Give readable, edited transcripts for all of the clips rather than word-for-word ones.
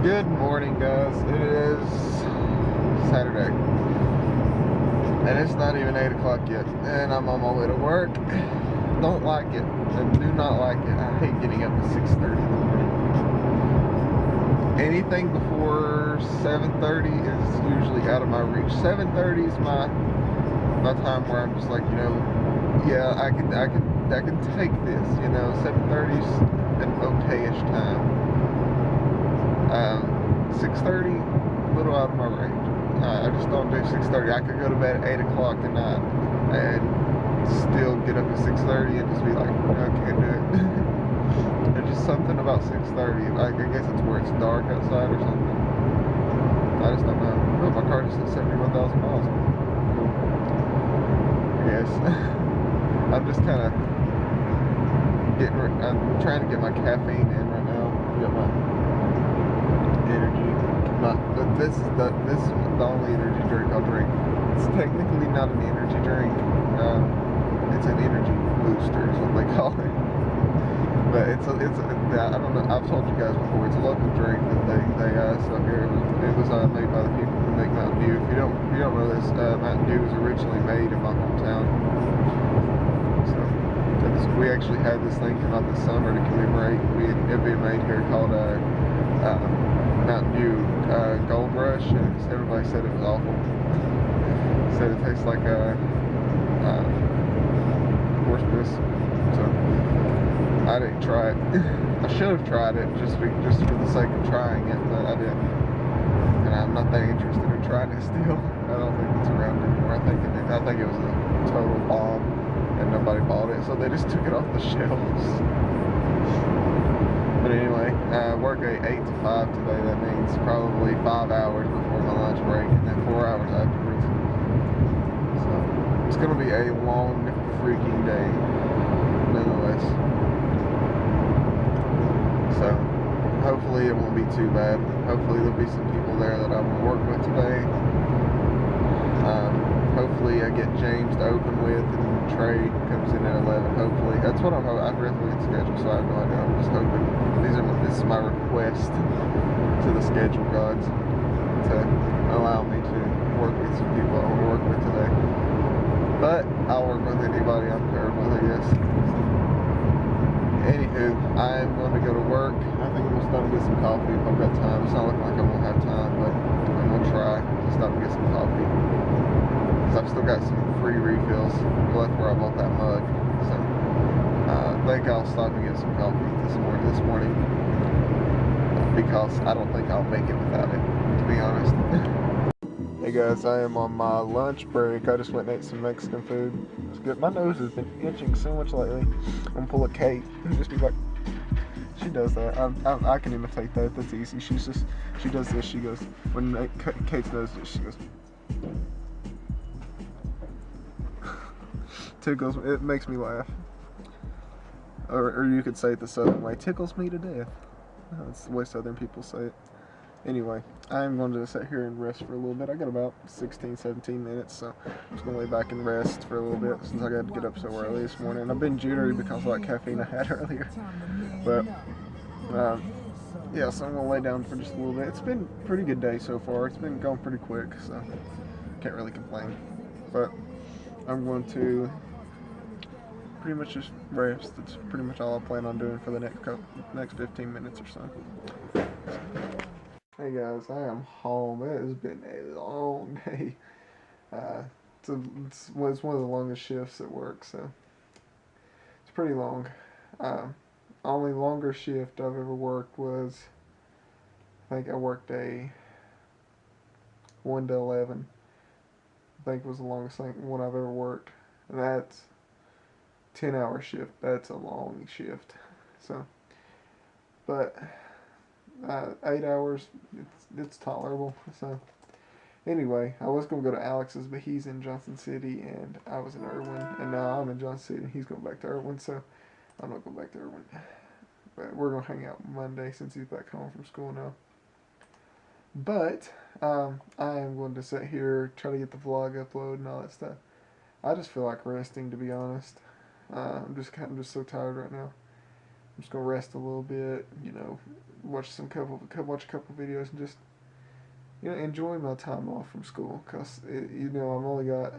Good morning, guys. It is Saturday, and it's not even 8 o'clock yet, and I'm on my way to work. Don't like it. I do not like it. I hate getting up at 6:30 in the morning. Anything before 7:30 is usually out of my reach. 7:30 is my time where I'm just like, yeah, I can take this. 7:30 is an okayish time. 6:30, a little out of my range. I just don't do 6:30. I could go to bed at 8 o'clock at night and still get up at 6:30 and just be like, no, I can't do it. There's just something about 6:30. I guess it's where it's dark outside or something. I just don't know. Oh, my car just hit 71,000 miles. Cool. I guess. I'm just kind of I'm trying to get my caffeine in right now. Get my energy. This is the only energy drink I'll drink. It's technically not an energy drink. It's an energy booster is what they call it. But I don't know. I've told you guys before. It's a local drink that they sell here. It was made by the people who make Mountain Dew. If you don't know this, Mountain Dew was originally made in my hometown. So we actually had this thing come out this summer to commemorate it being made here called Mountain Dew Gold Rush, and everybody said it was awful. Said it tastes like horse piss. So I didn't try it. I should have tried it just for the sake of trying it, but I didn't. And I'm not that interested in trying it still. I don't think it's around anymore. I think it was a total bomb, and nobody bought it, so they just took it off the shelves. But anyway, work at 8 to 5 today. That means probably 5 hours before my lunch break, and then 4 hours afterwards. So it's gonna be a long freaking day, nonetheless. So hopefully it won't be too bad. Hopefully there'll be some people there that I will work with today. Hopefully I get James to open with, and Trey comes in at 11. Hopefully that's what I've read the schedule, so I have no idea. I'm just hoping. This is my request to the schedule gods to allow me to work with some people I want to work with today. But I'll work with anybody I'm paired with, I guess. Anywho, I'm going to go to work. I think I'm going to stop and get some coffee if I've got time. It's not looking like I won't have time, but I'm going to try to stop and get some coffee. Because I've still got some free refills left where I bought that mug. So I think I'll stop and get some coffee this morning. Because I don't think I'll make it without it, to be honest. Hey guys, I am on my lunch break. I just went and ate some Mexican food. It's good. My nose has been itching so much lately. I'm gonna pull a Kate and just be like, she does that. I can imitate that. That's easy. She does this. She goes, when Kate's nose she goes. Tickles. It makes me laugh. Or you could say it the southern way. Tickles me to death. That's the way southern people say it. Anyway, I'm going to sit here and rest for a little bit. I got about 16, 17 minutes, so I'm just going to lay back and rest for a little bit since I got to get up so early this morning. I've been jittery because of that caffeine I had earlier. But, yeah, so I'm going to lay down for just a little bit. It's been a pretty good day so far. It's been going pretty quick, so can't really complain. But I'm going to pretty much just rest. That's pretty much all I plan on doing for the next 15 minutes or so. Hey guys, I am home. It has been a long day. It's one of the longest shifts at work, so it's pretty long. Only longer shift I've ever worked was, I think I worked a 1 to 11. I think was the longest one I've ever worked. And that's 10-hour shift. That's a long shift. So, but 8 hours, it's tolerable. So anyway, I was gonna go to Alex's, but he's in Johnson City and I was in Irwin, and now I'm in Johnson City and he's going back to Irwin, so I'm not going back to Irwin. But we're gonna hang out Monday since he's back home from school now. But I am going to sit here, try to get the vlog uploaded and all that stuff. I just feel like resting, to be honest. I'm just so tired right now. just gonna rest a little bit. You know, watch watch a couple videos and just enjoy my time off from school. Cause I've only got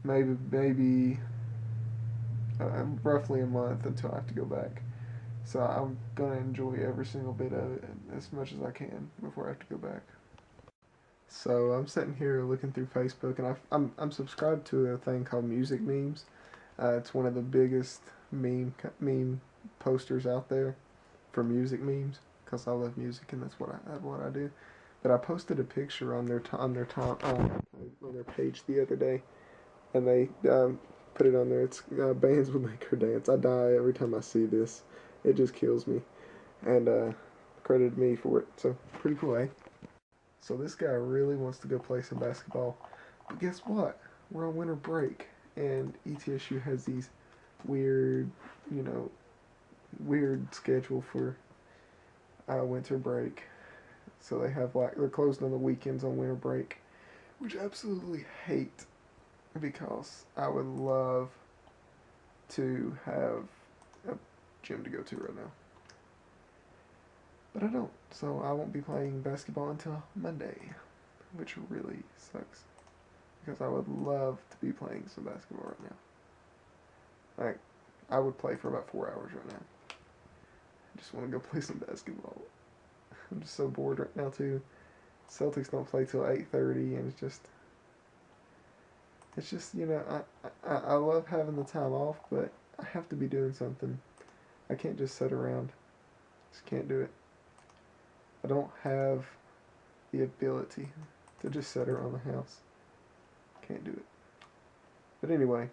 maybe roughly a month until I have to go back. So I'm gonna enjoy every single bit of it as much as I can before I have to go back. So I'm sitting here looking through Facebook, and I'm subscribed to a thing called Music Memes. It's one of the biggest meme posters out there for music memes, because I love music and that's what I do. But I posted a picture on their page the other day, and they put it on there. It's bands would make her dance. I die every time I see this. It just kills me, and credited me for it. So pretty cool, eh? So this guy really wants to go play some basketball, but guess what? We're on winter break, and ETSU has these weird, weird schedule for winter break. So they have they're closed on the weekends on winter break, which I absolutely hate, because I would love to have a gym to go to right now. But I don't, so I won't be playing basketball until Monday, which really sucks, because I would love to be playing some basketball right now. Like, I would play for about 4 hours right now. I just want to go play some basketball. I'm just so bored right now too. Celtics don't play till 8:30, and it's just I love having the time off, but I have to be doing something. I can't just sit around. Just can't do it. I don't have the ability to just sit around the house. Can't do it. But anyway,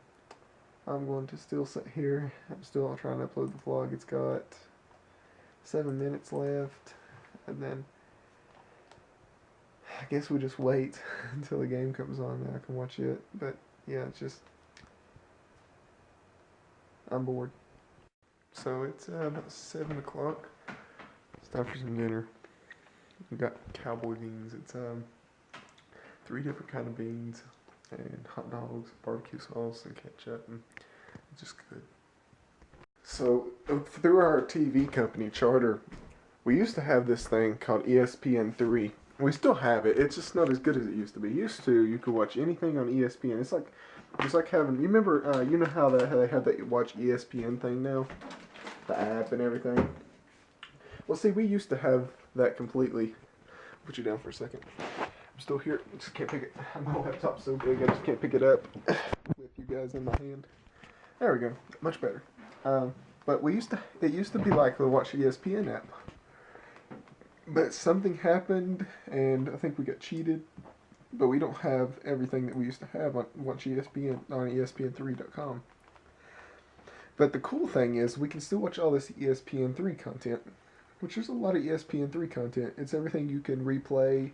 I'm going to still sit here. I'm still trying to upload the vlog. It's got 7 minutes left, and then I guess we just wait until the game comes on and I can watch it. But yeah, it's just, I'm bored. So it's about 7 o'clock. It's time for some dinner. We got cowboy beans. It's 3 different kind of beans, and hot dogs, barbecue sauce, and ketchup, and it's just good. So through our TV company, Charter, we used to have this thing called ESPN3. We still have it. It's just not as good as it used to be. Used to, you could watch anything on ESPN. It's like having, you remember, you know how they have that Watch ESPN thing now? The app and everything. Well, see, we used to have that completely. I'll put you down for a second. I'm still here. I just can't pick it. My laptop's so big, I just can't pick it up with you guys in my hand. There we go. Much better. But it used to be like the Watch ESPN app. But something happened, and I think we got cheated. But we don't have everything that we used to have on Watch ESPN on ESPN3.com. But the cool thing is, we can still watch all this ESPN3 content, which there's a lot of ESPN3 content. It's everything you can replay,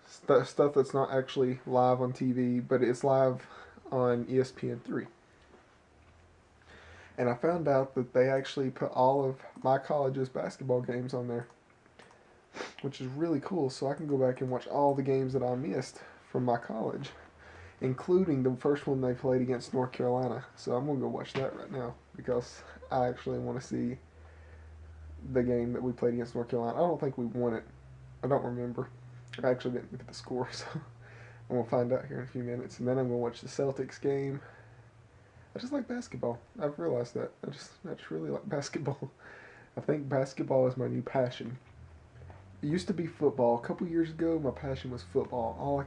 stuff that's not actually live on TV, but it's live on ESPN3. And I found out that they actually put all of my college's basketball games on there, which is really cool. So I can go back and watch all the games that I missed from my college, including the first one they played against North Carolina. So I'm going to go watch that right now, because I actually want to see the game that we played against North Carolina. I don't think we won it. I don't remember. I actually didn't look at the score, so I'm going to find out here in a few minutes. And then I'm going to watch the Celtics game. I just like basketball. I've realized that. I just really like basketball. I think basketball is my new passion. It used to be football. A couple years ago, my passion was football. All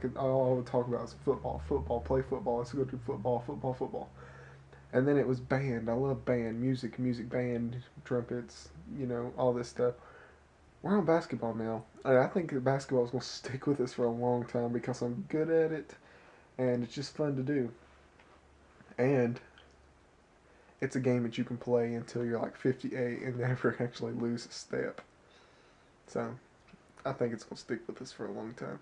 I would talk about was football, play football. Let's go do football. And then it was band. I love band, music, band, trumpets, all this stuff. We're on basketball now. And I think that basketball is going to stick with us for a long time, because I'm good at it, and it's just fun to do. And it's a game that you can play until you're like 58 and never actually lose a step. So I think it's going to stick with us for a long time.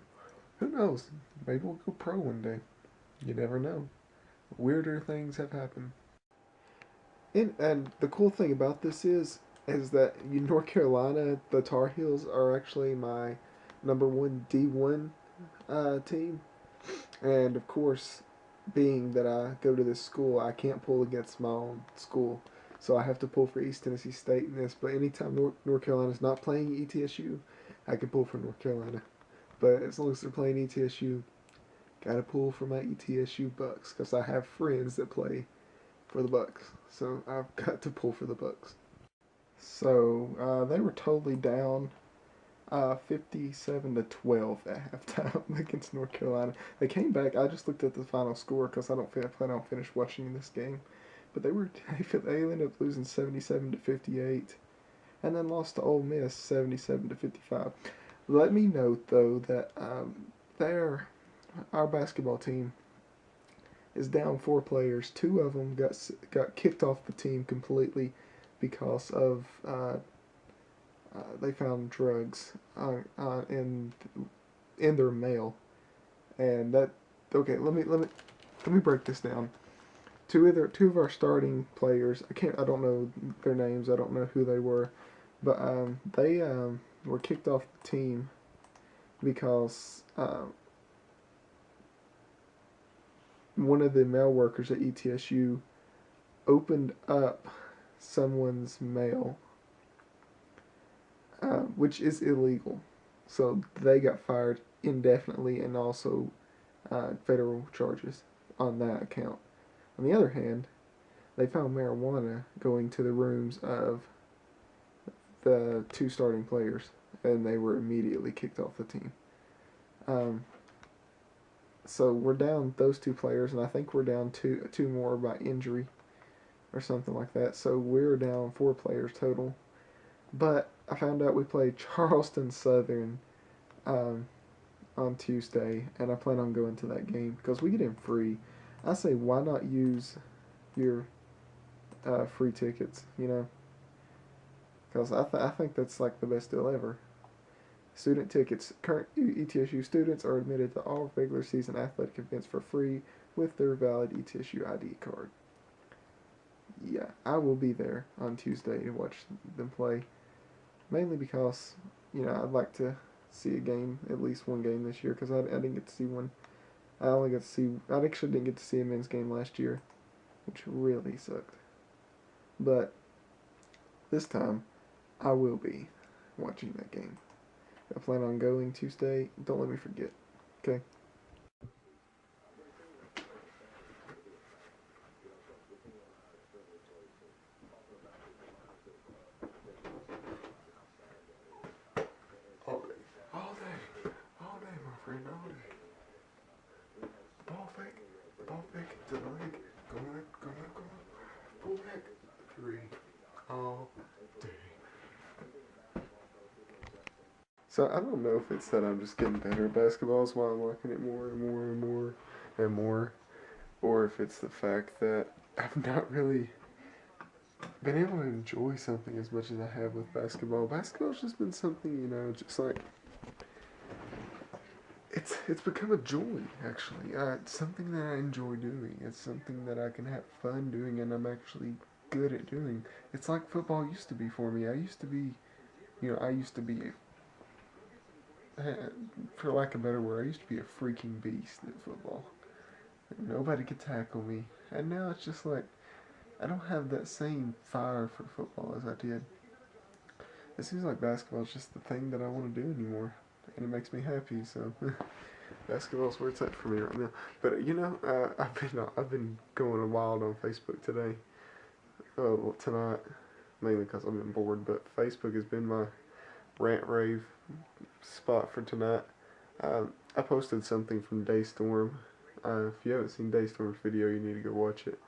Who knows? Maybe we'll go pro one day. You never know. Weirder things have happened. And the cool thing about this is that North Carolina, the Tar Heels, are actually my #1 D1 team. And of course, being that I go to this school, I can't pull against my own school. so I have to pull for East Tennessee State in this. But anytime North Carolina's not playing ETSU, I can pull for North Carolina. But as long as they're playing ETSU, gotta pull for my ETSU Bucks because I have friends that play for the Bucks, so I've got to pull for the Bucks. So they were totally down 57-12 at halftime against North Carolina. They came back. I just looked at the final score because I don't plan on finish watching this game. But they ended up losing 77-58, and then lost to Ole Miss 77-55. Let me note though that our basketball team is down 4 players. 2 of them got kicked off the team completely because of they found drugs in their mail, and that okay. Let me break this down. Two of our starting players. I don't know their names. I don't know who they were, but they were kicked off the team because one of the mail workers at ETSU opened up someone's mail, which is illegal. So they got fired indefinitely and also federal charges on that account. On the other hand, they found marijuana going to the rooms of the 2 starting players, and they were immediately kicked off the team. So we're down those 2 players, and I think we're down two more by injury or something like that. So we're down 4 players total. But I found out we played Charleston Southern on Tuesday, and I plan on going to that game because we get in free. I say, why not use your free tickets, Because I think that's like the best deal ever. Student tickets. Current ETSU students are admitted to all regular season athletic events for free with their valid ETSU ID card. Yeah, I will be there on Tuesday to watch them play. Mainly because, I'd like to see a game, at least one game this year, because I didn't get to see one. I actually didn't get to see a men's game last year, which really sucked. But this time, I will be watching that game. I plan on going Tuesday. Don't let me forget. Okay? All day. All day, my friend. All day. Ball fake to the leg. Go on. Pull back. 3. All day. So I don't know if it's that I'm just getting better at basketball, is why I'm liking it more and more and more and more, or if it's the fact that I've not really been able to enjoy something as much as I have with basketball. Basketball's just been something, just like it's become a joy, actually. It's something that I enjoy doing. It's something that I can have fun doing, and I'm actually good at doing. It's like football used to be for me. I used to be for lack of a better word, I used to be a freaking beast at football. Nobody could tackle me. And now it's just like, I don't have that same fire for football as I did. It seems like basketball is just the thing that I want to do anymore. And it makes me happy, so basketball's where it's at for me right now. But I've been going wild on Facebook today. Tonight, mainly because I've been bored. But Facebook has been my rant rave spot for tonight. I posted something from Daystorm. If you haven't seen Daystorm's video, you need to go watch it.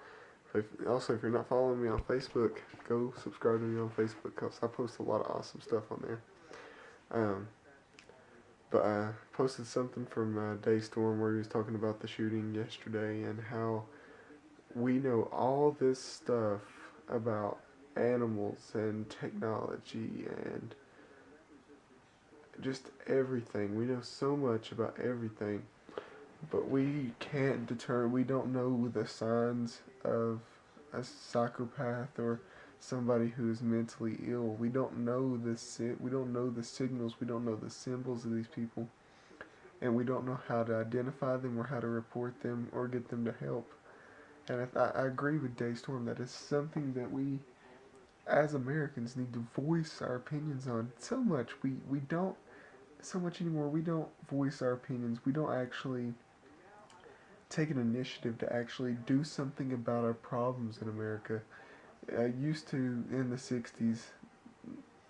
If you're not following me on Facebook, go subscribe to me on Facebook because I post a lot of awesome stuff on there. But I posted something from Daystorm where he was talking about the shooting yesterday and how we know all this stuff about animals and technology and just everything. We know so much about everything, but we don't know the signs of a psychopath or somebody who's mentally ill. We don't know the signals, we don't know the symbols of these people, and we don't know how to identify them or how to report them or get them to help. And I agree with Daystorm that it's something that we as Americans, need to voice our opinions on so much. We don't so much anymore. We don't voice our opinions. We don't actually take an initiative to actually do something about our problems in America. I used to in the '60s,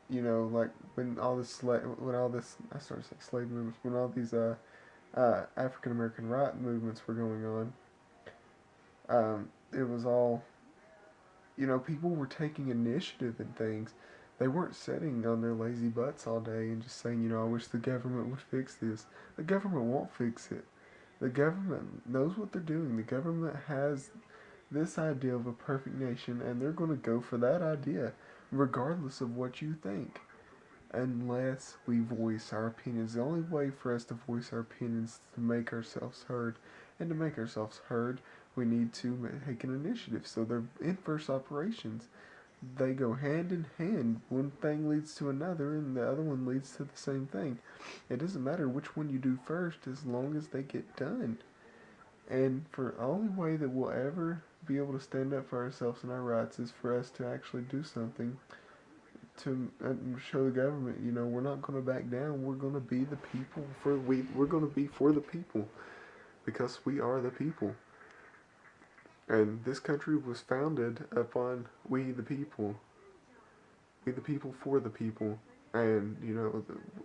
like when all this I started saying slave movements, when all these African American right movements were going on. It was all, people were taking initiative in things. They weren't sitting on their lazy butts all day and just saying, I wish the government would fix this. The government won't fix it. The government knows what they're doing. The government has this idea of a perfect nation, and they're going to go for that idea, regardless of what you think, unless we voice our opinions. The only way for us to voice our opinions is to make ourselves heard. And to make ourselves heard, we need to take an initiative. So they're inverse operations. They go hand in hand. One thing leads to another, and the other one leads to the same thing. It doesn't matter which one you do first as long as they get done. And for the only way that we'll ever be able to stand up for ourselves and our rights is for us to actually do something to show the government, we're not going to back down. We're going to be the people. We're going to be for the people, because we are the people. And this country was founded upon we the people. We the people for the people. And,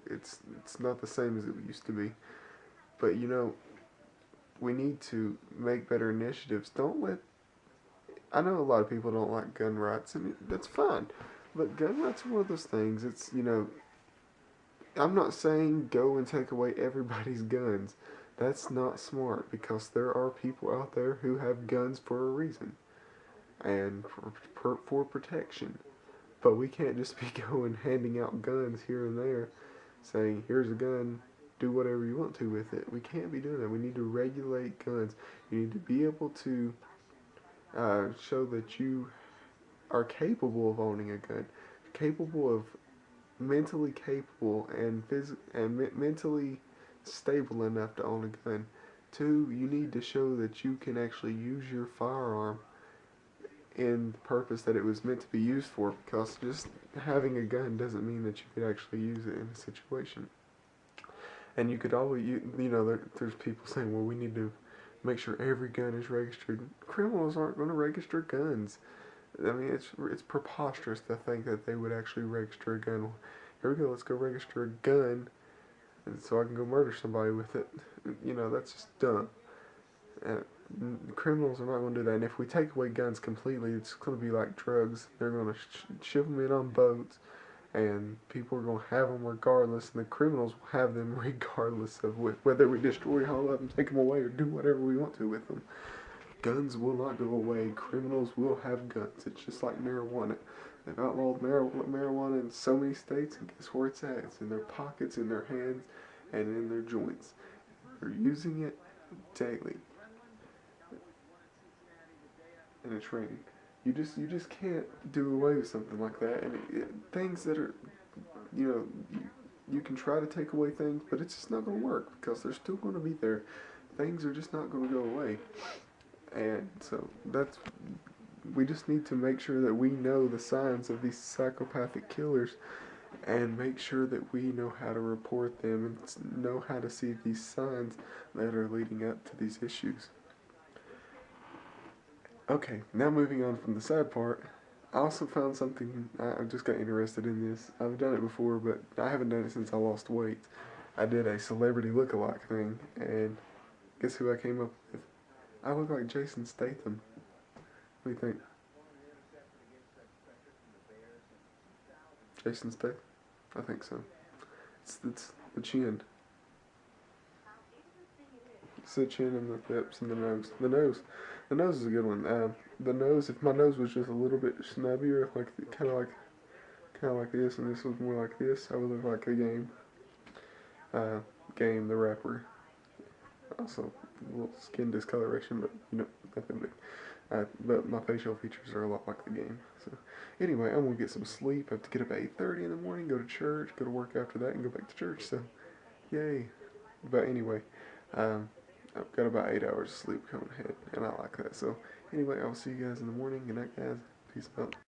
it's not the same as it used to be. But, we need to make better initiatives. I know a lot of people don't like gun rights, and that's fine. But gun rights are one of those things. It's, I'm not saying go and take away everybody's guns. That's not smart, because there are people out there who have guns for a reason and for protection. But we can't just be going handing out guns here and there, saying, here's a gun, do whatever you want to with it. We can't be doing that. We need to regulate guns. You need to be able to show that you are capable of owning a gun, mentally capable and mentally stable enough to own a gun. 2, you need to show that you can actually use your firearm in the purpose that it was meant to be used for, because just having a gun doesn't mean that you could actually use it in a situation. And you could always, there's people saying, well, we need to make sure every gun is registered. Criminals aren't going to register guns. I mean, it's preposterous to think that they would actually register a gun. Here we go, let's go register a gun, and so I can go murder somebody with it. That's just dumb. And criminals are not going to do that. And if we take away guns completely, it's going to be like drugs. They're going to ship them in on boats, and people are going to have them regardless, and the criminals will have them regardless of whether we destroy all of them, take them away, or do whatever we want to with them. Guns will not go away. Criminals will have guns. It's just like marijuana. They've outlawed marijuana in so many states, and guess where it's at? It's in their pockets, in their hands, and in their joints. They're using it daily. And it's raining. You just can't do away with something like that. And things that are, you can try to take away things, but it's just not going to work, because they're still going to be there. Things are just not going to go away. And so we just need to make sure that we know the signs of these psychopathic killers, and make sure that we know how to report them and know how to see these signs that are leading up to these issues. Okay, now moving on from the sad part, I also found something. I just got interested in this. I've done it before, but I haven't done it since I lost weight. I did a celebrity look-alike thing, and guess who I came up with? I look like Jason Statham. What do you think? Jason Statham? I think so. It's the chin. It's the chin and the lips and the nose. The nose is a good one. The nose, if my nose was just a little bit snubbier, kind of like this, and this was more like this, I would look like a Game. Game the rapper. Also, a little skin discoloration, but nothing big. But my facial features are a lot like the Game. So anyway, I'm gonna get some sleep. I have to get up at 8:30 in the morning, go to church, go to work after that, and go back to church. So, yay! But anyway, I've got about 8 hours of sleep coming ahead, and I like that. So anyway, I'll see you guys in the morning. Good night, guys. Peace out.